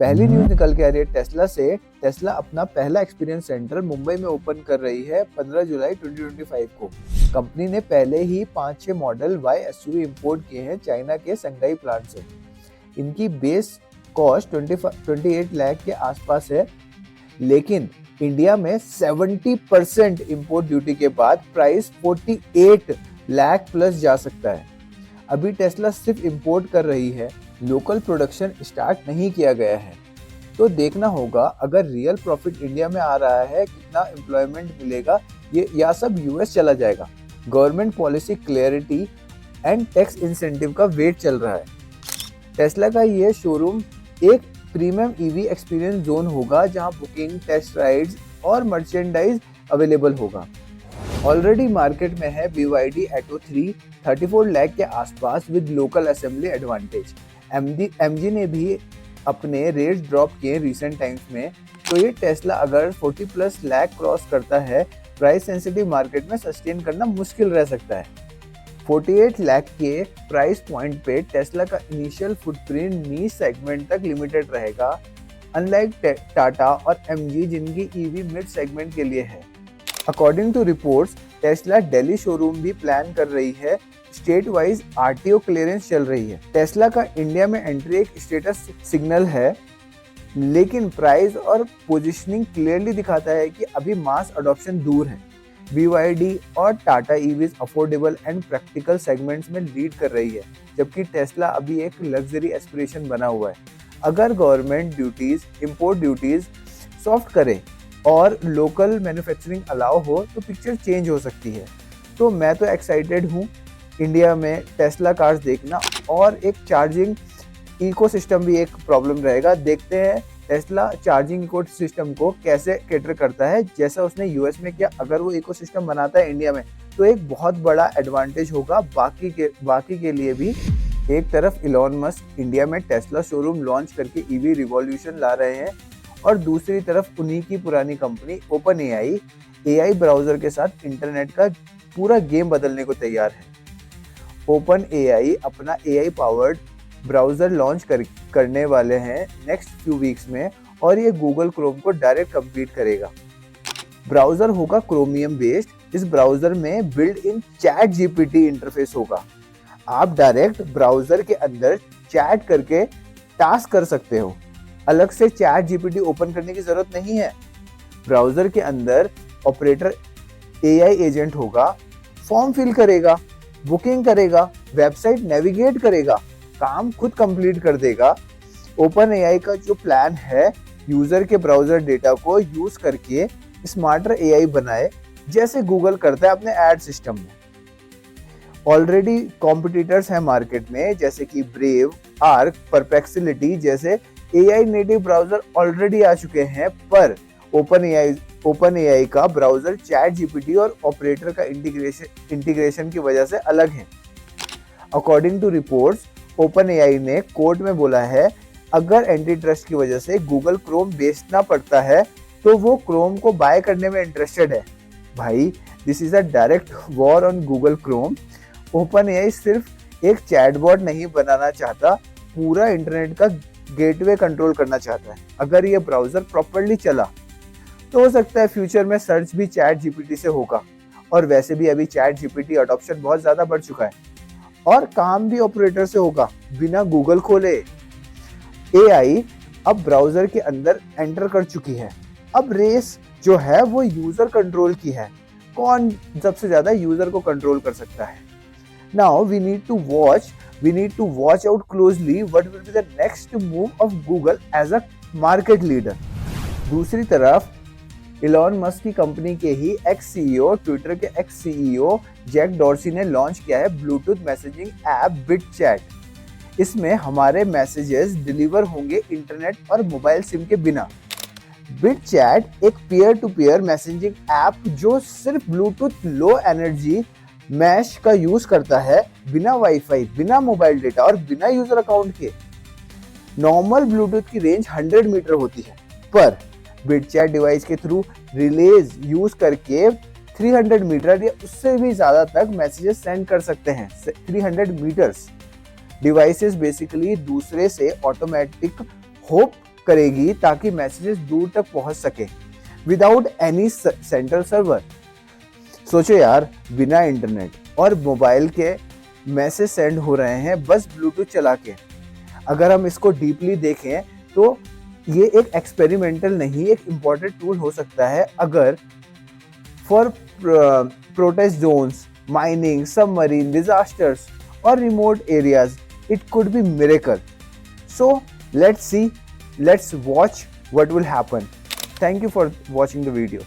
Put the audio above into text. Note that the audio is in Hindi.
पहली न्यूज निकल के आ रही है टेस्ला से। टेस्ला अपना पहला एक्सपीरियंस सेंटर मुंबई में ओपन कर रही है 15 जुलाई 2025 को। कंपनी ने पहले ही 5-6 मॉडल Y SUV इंपोर्ट किए हैं चाइना के संघाई प्लांट से। इनकी बेस कॉस्ट 28 लाख के आसपास है, लेकिन इंडिया में 70% इंपोर्ट ड्यूटी के बाद प्राइस 48 लाख प्लस जा सकता है। अभी टेस्ला सिर्फ इंपोर्ट कर रही है, लोकल प्रोडक्शन स्टार्ट नहीं किया गया है, तो देखना होगा अगर रियल प्रॉफिट इंडिया में आ रहा है, कितना एम्प्लॉयमेंट मिलेगा, ये या सब यूएस चला जाएगा। Government policy clarity and tax incentive का वेट चल रहा है। टेस्ला का ये शोरूम एक प्रीमियम ईवी एक्सपीरियंस जोन होगा जहां बुकिंग, टेस्ट राइड्स और मर्चेंडाइज अवेलेबल होगा। ऑलरेडी मार्केट में है BYD Atto 3 34 लाख के आसपास with local assembly advantage. MG ने भी अपने रेट्स ड्रॉप किए रिसेंट टाइम्स में, तो ये टेस्ला अगर 40+ लाख क्रॉस करता है, प्राइस सेंसिटिव मार्केट में सस्टेन करना मुश्किल रह सकता है। 48 लाख के प्राइस पॉइंट पे टेस्ला का इनिशियल फुटप्रिंट नीश सेगमेंट तक लिमिटेड रहेगा, अनलाइक टाटा और MG जिनकी EV मिड सेगमेंट के लिए है। According to reports, Tesla Delhi showroom भी प्लान कर रही है। स्टेट वाइज RTO क्लियरेंस चल रही है। टेस्ला का इंडिया में एंट्री एक स्टेटस सिग्नल है, लेकिन प्राइस और पोजीशनिंग क्लियरली दिखाता है कि अभी मास अडॉप्शन दूर है। BYD और Tata EVs affordable and practical segments में लीड कर रही है, जबकि टेस्ला अभी एक लग्जरी एस्पिरेशन बना हुआ है। अगर government duties, import duties soft करे और लोकल मैन्युफैक्चरिंग अलाउ हो तो पिक्चर चेंज हो सकती है। तो मैं तो एक्साइटेड हूँ इंडिया में टेस्ला कार्स देखना, और एक चार्जिंग इकोसिस्टम भी एक प्रॉब्लम रहेगा। देखते हैं टेस्ला चार्जिंग इकोसिस्टम को कैसे कैटर करता है, जैसा उसने यूएस में किया। अगर वो इकोसिस्टम बनाता है इंडिया में तो एक बहुत बड़ा एडवांटेज होगा बाकी के लिए भी। एक तरफ इलॉन मस्क इंडिया में टेस्ला शोरूम लॉन्च करके EV रिवॉल्यूशन ला रहे हैं, और दूसरी तरफ उन्हीं की पुरानी कंपनी OpenAI AI ब्राउजर के साथ इंटरनेट का पूरा गेम बदलने को तैयार है। OpenAI अपना AI पावर्ड ब्राउजर लॉन्च करने वाले हैं नेक्स्ट फ्यू वीक्स में, और ये गूगल क्रोम को डायरेक्ट कम्पीट करेगा। ब्राउजर होगा क्रोमियम बेस्ड। इस ब्राउजर में बिल्ड इन ChatGPT इंटरफेस होगा। आप डायरेक्ट ब्राउजर के अंदर चैट करके टास्क कर सकते हो, अलग से ChatGPT ओपन करने की जरूरत नहीं है। ब्राउजर के अंदर ऑपरेटर AI एजेंट होगा, फॉर्म फिल करेगा, बुकिंग करेगा, वेबसाइट नेविगेट करेगा, काम खुद कंप्लीट कर देगा। OpenAI का जो प्लान है, यूजर के ब्राउजर डेटा को यूज करके स्मार्टर AI बनाए, जैसे गूगल करता है अपने एड सिस्टम में। ऑलरेडी कॉम्पिटिटर्स हैं मार्केट में, जैसे कि ब्रेव, आर्क, परप्लेक्सिटी जैसे AI नेटिव ब्राउजर ऑलरेडी आ चुके हैं, पर OpenAI का ब्राउजर ChatGPT और ऑपरेटर का इंटीग्रेशन की वजह से अलग है। अकॉर्डिंग टू रिपोर्ट्स, OpenAI ने कोर्ट में बोला है, अगर एंटी ट्रस्ट की वजह से गूगल क्रोम बेचना पड़ता है तो वो क्रोम को बाय करने में इंटरेस्टेड है। भाई, this is a direct war on Google Chrome. OpenAI सिर्फ एक चैटबॉट नहीं बनाना चाहता, पूरा इंटरनेट का गेटवे कंट्रोल करना चाहता है। अगर ये ब्राउजर प्रॉपर्ली चला तो हो सकता है फ्यूचर में सर्च भी ChatGPT से होगा, और वैसे भी अभी ChatGPT अडॉप्शन बहुत ज्यादा बढ़ चुका है, और काम भी ऑपरेटर से होगा बिना गूगल खोले। AI अब ब्राउजर के अंदर एंटर कर चुकी है। अब रेस जो है वो यूजर कंट्रोल की है, कौन सबसे ज्यादा यूजर को कंट्रोल कर सकता है। Now we need to watch out closely what will be the next move of Google as a market leader. दूसरी तरफ इलॉन मस्क की कंपनी के ही ट्विटर के एक्स CEO जैक डॉर्सी ने लॉन्च किया है ब्लूटूथ मैसेजिंग ऐप BitChat। इसमें हमारे मैसेजेस डिलीवर होंगे इंटरनेट और मोबाइल सिम के बिना। BitChat एक peer to peer messaging app जो सिर्फ ब्लूटूथ लो एनर्जी मैश का यूज करता है, बिना वाईफाई, बिना मोबाइल डेटा और बिना यूजर अकाउंट के। नॉर्मल ब्लूटूथ की रेंज 100 मीटर होती है, पर BitChat डिवाइस के थ्रू रिलेज यूज करके 300 मीटर या उससे भी ज्यादा तक मैसेजेस सेंड कर सकते हैं। 300 मीटर्स डिवाइसेस बेसिकली दूसरे से ऑटोमेटिक होप करेगी ताकि मैसेजेस दूर तक पहुंच सके विदाउट एनी सेंट्रल सर्वर। सोचो यार, बिना इंटरनेट और मोबाइल के मैसेज सेंड हो रहे हैं बस ब्लूटूथ चला के। अगर हम इसको डीपली देखें तो ये एक एक्सपेरिमेंटल नहीं, एक इम्पोर्टेंट टूल हो सकता है अगर for protest zones, mining, submarine, disasters और remote areas. It could be miracle. So let's see, let's watch what will happen. Thank you for watching the video.